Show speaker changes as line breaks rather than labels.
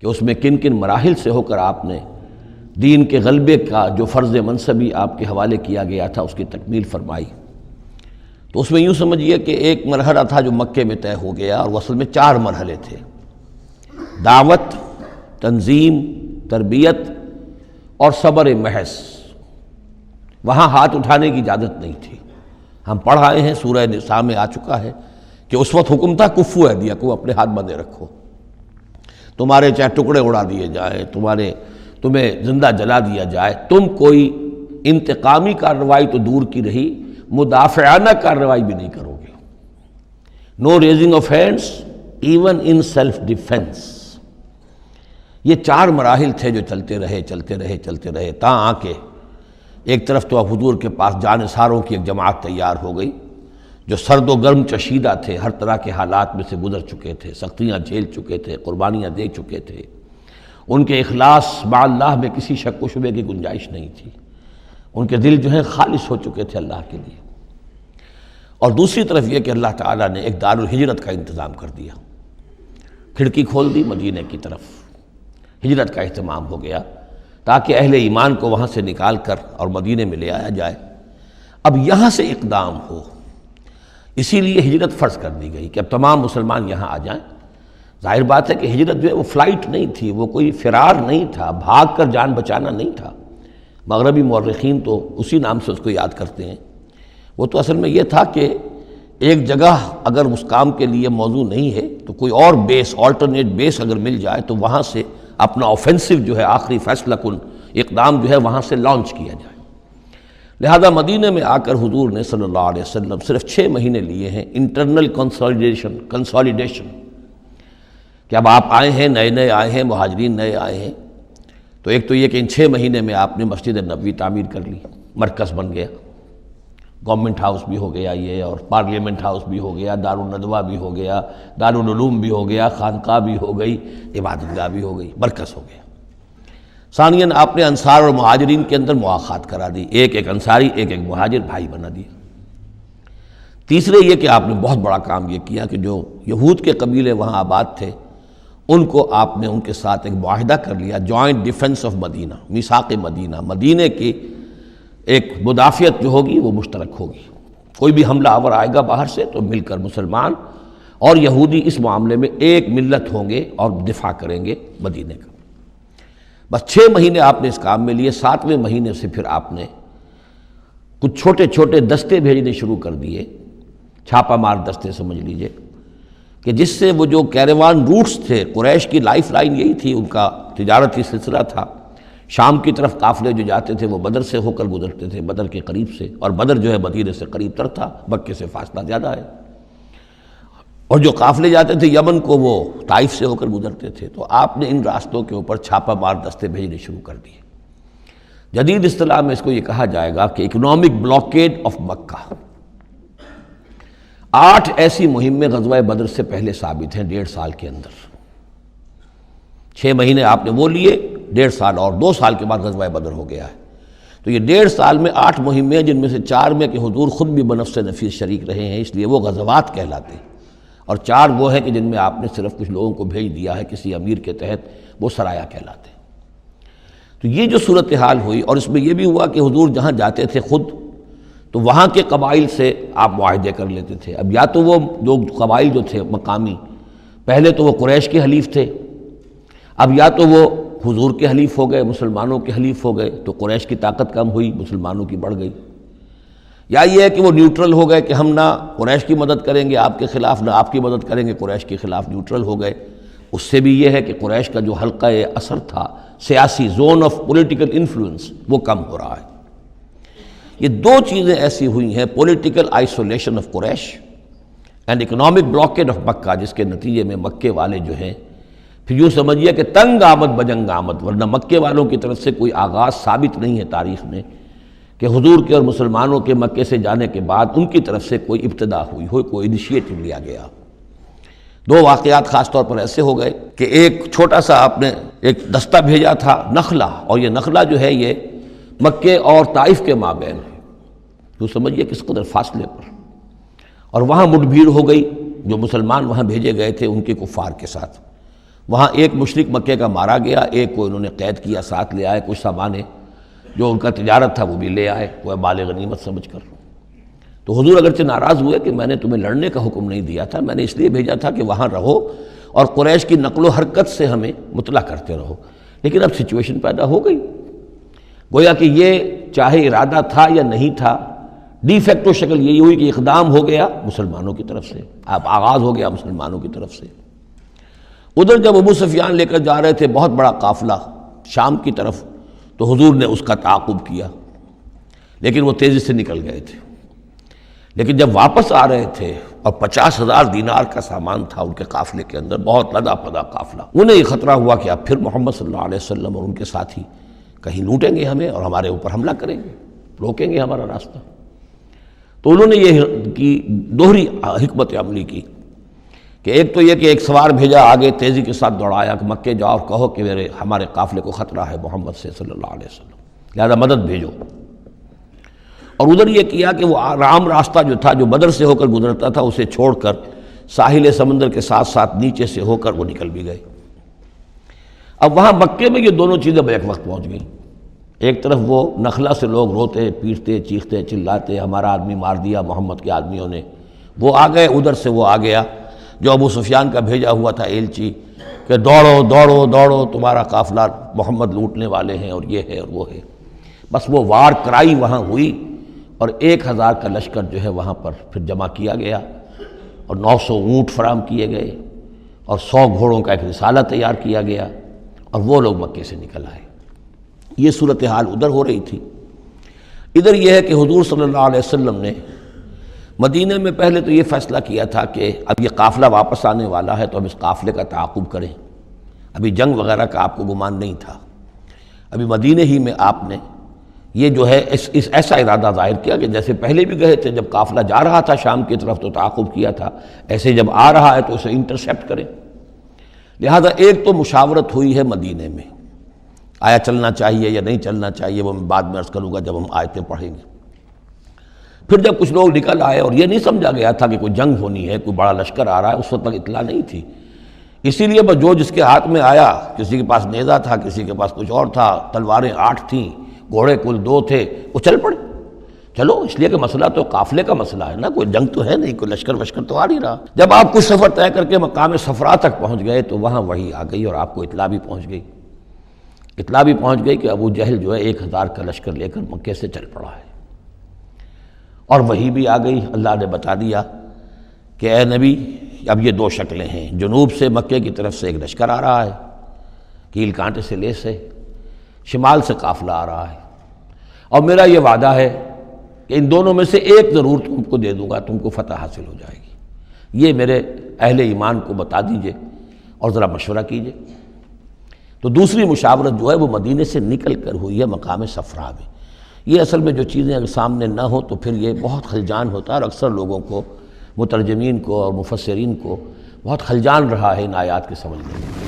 کہ اس میں کن کن مراحل سے ہو کر آپ نے دین کے غلبے کا جو فرض منصبی آپ کے حوالے کیا گیا تھا اس کی تکمیل فرمائی۔ تو اس میں یوں سمجھیے کہ ایک مرحلہ تھا جو مکے میں طے ہو گیا، اور اصل میں 4 مرحلے تھے: دعوت، تنظیم، تربیت اور صبر محض۔ وہاں ہاتھ اٹھانے کی اجازت نہیں تھی۔ ہم پڑھ آئے ہیں، سورہ نساء میں آ چکا ہے کہ اس وقت حکم تھا کفو ایدیکم، اپنے ہاتھ بندھے رکھو، تمہارے چاہے ٹکڑے اڑا دیے جائیں، تمہیں زندہ جلا دیا جائے، تم کوئی انتقامی کارروائی تو دور کی رہی، مدافعانہ کارروائی بھی نہیں کرو گے۔ No raising of hands even in self defence. یہ 4 مراحل تھے جو چلتے رہے تاں آ کے ایک طرف تو حضور کے پاس جانثاروں کی ایک جماعت تیار ہو گئی جو سرد و گرم چشیدہ تھے، ہر طرح کے حالات میں سے گزر چکے تھے، سختیاں جھیل چکے تھے، قربانیاں دے چکے تھے، ان کے اخلاص مع اللہ میں کسی شک و شبے کی گنجائش نہیں تھی، ان کے دل جو ہیں خالص ہو چکے تھے اللہ کے لیے۔ اور دوسری طرف یہ کہ اللہ تعالیٰ نے ایک دار الہجرت کا انتظام کر دیا، کھڑکی کھول دی مدینہ کی طرف، ہجرت کا اہتمام ہو گیا تاکہ اہل ایمان کو وہاں سے نکال کر اور مدینے میں لے آیا جائے۔ اب یہاں سے اقدام ہو، اسی لیے ہجرت فرض کر دی گئی کہ اب تمام مسلمان یہاں آ جائیں۔ ظاہر بات ہے کہ ہجرت جو ہے وہ فلائٹ نہیں تھی، وہ کوئی فرار نہیں تھا، بھاگ کر جان بچانا نہیں تھا۔ مغربی مورخین تو اسی نام سے اس کو یاد کرتے ہیں۔ وہ تو اصل میں یہ تھا کہ ایک جگہ اگر اس کام کے لیے موضوع نہیں ہے تو کوئی اور بیس، آلٹرنیٹ بیس اگر مل جائے تو وہاں سے اپنا آفینسو جو ہے، آخری فیصلہ کن اقدام جو ہے وہاں سے لانچ کیا جائے۔ لہذا مدینہ میں آ کر حضور نے صلی اللہ علیہ وسلم صرف 6 مہینے لیے ہیں انٹرنل کنسالیڈیشن، کہ اب آپ آئے ہیں، نئے آئے ہیں، مہاجرین نئے آئے ہیں، تو ایک تو یہ کہ ان 6 مہینے میں آپ نے مسجد نبوی تعمیر کر لی، مرکز بن گیا، گورنمنٹ ہاؤس بھی ہو گیا یہ، اور پارلیمنٹ ہاؤس بھی ہو گیا، دارالندوہ بھی ہو گیا، دارالعلوم بھی ہو گیا، خانقاہ بھی ہو گئی، عبادت گاہ بھی ہو گئی، مرکز ہو گیا۔ ثانیاً آپ نے انصار اور مہاجرین کے اندر مواخات کرا دی، ایک انصاری ایک مہاجر بھائی بنا دیا۔ تیسرے یہ کہ آپ نے بہت بڑا کام یہ کیا کہ جو یہود کے قبیلے وہاں آباد تھے ان کو آپ نے ان کے ساتھ ایک معاہدہ کر لیا، جوائنٹ ڈیفنس آف مدینہ، میثاق مدینہ، مدینہ کی ایک مدافعت جو ہوگی وہ مشترک ہوگی۔ کوئی بھی حملہ آور آئے گا باہر سے تو مل کر مسلمان اور یہودی اس معاملے میں ایک ملت ہوں گے اور دفاع کریں گے مدینہ کا۔ بس 6 مہینے آپ نے اس کام میں لیے۔ 7ویں مہینے سے پھر آپ نے کچھ چھوٹے چھوٹے دستے بھیجنے شروع کر دیے، چھاپہ مار دستے سمجھ لیجئے، کہ جس سے وہ جو کیروان روٹس تھے، قریش کی لائف لائن یہی تھی، ان کا تجارتی سلسلہ تھا، شام کی طرف قافلے جو جاتے تھے وہ بدر سے ہو کر گزرتے تھے، بدر کے قریب سے، اور بدر جو ہے مدینہ سے قریب تر تھا، مکے سے فاصلہ زیادہ ہے، اور جو قافلے جاتے تھے یمن کو وہ طائف سے ہو کر گزرتے تھے۔ تو آپ نے ان راستوں کے اوپر چھاپہ مار دستے بھیجنے شروع کر دیے۔ جدید اصطلاح میں اس کو یہ کہا جائے گا کہ اکنامک بلاکیڈ آف مکہ۔ 8 ایسی مہمیں غزوہ بدر سے پہلے ثابت ہیں 1.5 سال کے اندر۔ 6 مہینے آپ نے وہ لیے، 1.5 سال اور 2 سال کے بعد غزوہ بدر ہو گیا ہے۔ تو یہ 1.5 سال میں 8 مہمیں ہیں، جن میں سے 4 میں کہ حضور خود بھی بنفس نفیس شریک رہے ہیں، اس لیے وہ غزوات کہلاتے ہیں، اور 4 وہ ہیں کہ جن میں آپ نے صرف کچھ لوگوں کو بھیج دیا ہے کسی امیر کے تحت، وہ سرایا کہلاتے ہیں۔ تو یہ جو صورتحال ہوئی، اور اس میں یہ بھی ہوا کہ حضور جہاں جاتے تھے خود تو وہاں کے قبائل سے آپ معاہدے کر لیتے تھے۔ اب یا تو وہ جو قبائل جو تھے مقامی، پہلے تو وہ قریش کے حلیف تھے، اب یا تو وہ حضور کے حلیف ہو گئے، مسلمانوں کے حلیف ہو گئے، تو قریش کی طاقت کم ہوئی، مسلمانوں کی بڑھ گئی، یا یہ ہے کہ وہ نیوٹرل ہو گئے کہ ہم نہ قریش کی مدد کریں گے آپ کے خلاف، نہ آپ کی مدد کریں گے قریش کے خلاف، نیوٹرل ہو گئے۔ اس سے بھی یہ ہے کہ قریش کا جو حلقہ اثر تھا، سیاسی زون آف پولیٹیکل انفلوئنس، وہ کم ہو رہا ہے۔ یہ 2 چیزیں ایسی ہوئی ہیں، political isolation of Quraysh and economic blockade of Mecca, جس کے نتیجے میں مکے والے جو ہیں پھر یوں سمجھیے کہ تنگ آمد بجنگ آمد، ورنہ مکے والوں کی طرف سے کوئی آغاز ثابت نہیں ہے تاریخ میں کہ حضور کے اور مسلمانوں کے مکے سے جانے کے بعد ان کی طرف سے کوئی ابتدا ہوئی ہو، کوئی انیشیٹو لیا گیا۔ 2 واقعات خاص طور پر ایسے ہو گئے کہ ایک چھوٹا سا آپ نے ایک دستہ بھیجا تھا نخلہ، اور یہ نخلہ جو ہے یہ مکے اور طائف کے مابین ہے، تو سمجھیے کس قدر فاصلے پر، اور وہاں مٹ بھیڑ ہو گئی، جو مسلمان وہاں بھیجے گئے تھے ان کے کفار کے ساتھ، وہاں ایک مشرک مکے کا مارا گیا، ایک کو انہوں نے قید کیا، ساتھ لے آئے، کچھ سامان جو ان کا تجارت تھا وہ بھی لے آئے، وہ مال غنیمت سمجھ کر۔ تو حضور اگرچہ ناراض ہوئے کہ میں نے تمہیں لڑنے کا حکم نہیں دیا تھا، میں نے اس لیے بھیجا تھا کہ وہاں رہو اور قریش کی نقل و حرکت سے ہمیں مطلع کرتے رہو، لیکن اب سچویشن پیدا ہو گئی، گویا کہ یہ چاہے ارادہ تھا یا نہیں تھا، ڈی فیکٹو شکل یہی ہوئی کہ اقدام ہو گیا مسلمانوں کی طرف سے، اب آغاز ہو گیا مسلمانوں کی طرف سے۔ ادھر جب ابو سفیان لے کر جا رہے تھے بہت بڑا قافلہ شام کی طرف، تو حضور نے اس کا تعاقب کیا، لیکن وہ تیزی سے نکل گئے تھے۔ لیکن جب واپس آ رہے تھے اور 50,000 دینار کا سامان تھا ان کے قافلے کے اندر، بہت لدا پدا قافلہ، انہیں یہ خطرہ ہوا کہ اب پھر محمد صلی اللہ علیہ وسلم اور ان کے ساتھی کہیں لوٹیں گے ہمیں اور ہمارے اوپر حملہ کریں گے، روکیں گے ہمارا راستہ۔ تو انہوں نے یہ کی دوہری حکمت عملی کی کہ ایک تو یہ کہ ایک سوار بھیجا آگے تیزی کے ساتھ دوڑایا کہ مکے جاؤ اور کہو کہ ہمارے قافلے کو خطرہ ہے محمد سے صلی اللہ علیہ وسلم، لہذا مدد بھیجو۔ اور ادھر یہ کیا کہ وہ عام راستہ جو تھا جو بدر سے ہو کر گزرتا تھا اسے چھوڑ کر ساحل سمندر کے ساتھ ساتھ نیچے سے ہو کر وہ نکل بھی گئے۔ اب وہاں مکے میں یہ دونوں چیزیں بیک وقت پہنچ گئیں، ایک طرف وہ نخلا سے لوگ روتے پیٹتے چیختے چلاتے ہمارا آدمی مار دیا محمد کے آدمیوں نے، وہ آ گئے، ادھر سے وہ آ گیا جو ابو سفیان کا بھیجا ہوا تھا ایلچی کہ دوڑو دوڑو دوڑو تمہارا قافلہ محمد لوٹنے والے ہیں اور یہ ہے اور وہ ہے۔ بس وہ وار کرائی وہاں ہوئی اور 1,000 کا لشکر جو ہے وہاں پر پھر جمع کیا گیا اور 900 اونٹ فراہم کیے گئے اور 100 گھوڑوں کا ایک رسالہ تیار کیا گیا اور وہ لوگ مکے سے نکل آئے۔ یہ صورتحال ادھر ہو رہی تھی۔ ادھر یہ ہے کہ حضور صلی اللہ علیہ وسلم نے مدینہ میں پہلے تو یہ فیصلہ کیا تھا کہ اب یہ قافلہ واپس آنے والا ہے تو اب اس قافلے کا تعاقب کریں، ابھی جنگ وغیرہ کا آپ کو گمان نہیں تھا، ابھی مدینہ ہی میں آپ نے یہ جو ہے اس ایسا ارادہ ظاہر کیا کہ جیسے پہلے بھی گئے تھے، جب قافلہ جا رہا تھا شام کی طرف تو تعاقب کیا تھا، ایسے جب آ رہا ہے تو اسے انٹرسیپٹ کریں۔ لہذا ایک تو مشاورت ہوئی ہے مدینہ میں، آیا چلنا چاہیے یا نہیں چلنا چاہیے، وہ میں بعد میں عرض کروں گا جب ہم آیتیں پڑھیں گے۔ پھر جب کچھ لوگ نکل آئے اور یہ نہیں سمجھا گیا تھا کہ کوئی جنگ ہونی ہے، کوئی بڑا لشکر آ رہا ہے، اس وقت تک اطلاع نہیں تھی، اسی لیے بس جو جس کے ہاتھ میں آیا، کسی کے پاس نیزہ تھا، کسی کے پاس کچھ اور تھا، تلواریں 8 تھیں، گھوڑے کل 2 تھے، وہ چل پڑے۔ چلو اس لیے کہ مسئلہ تو قافلے کا مسئلہ ہے نا، کوئی جنگ تو ہے نہیں، کوئی لشکر وشکر تو آ نہیں رہا۔ جب آپ کچھ سفر طے کر کے مقام صفرا تک پہنچ گئے تو وہاں وحی آ گئی اور آپ کو اطلاع بھی پہنچ گئی، اطلاع بھی پہنچ گئی کہ ابو جہل جو ہے 1,000 کا لشکر لے کر مکے سے چل پڑا ہے، اور وحی بھی آ گئی، اللہ نے بتا دیا کہ اے نبی اب یہ 2 شکلیں ہیں، جنوب سے مکے کی طرف سے ایک لشکر آ رہا ہے، کیل کانٹے سے لیس ہے، شمال سے قافلہ آ رہا ہے، اور میرا یہ وعدہ ہے کہ ان دونوں میں سے ایک ضرور تم کو دے دوں گا، تم کو فتح حاصل ہو جائے گی، یہ میرے اہل ایمان کو بتا دیجئے اور ذرا مشورہ کیجئے۔ تو دوسری مشاورت جو ہے وہ مدینے سے نکل کر ہوئی ہے مقام صفرا میں۔ یہ اصل میں جو چیزیں اگر سامنے نہ ہوں تو پھر یہ بہت خلجان ہوتا ہے، اور اکثر لوگوں کو، مترجمین کو اور مفسرین کو بہت خلجان رہا ہے ان آیات کے سمجھنے میں۔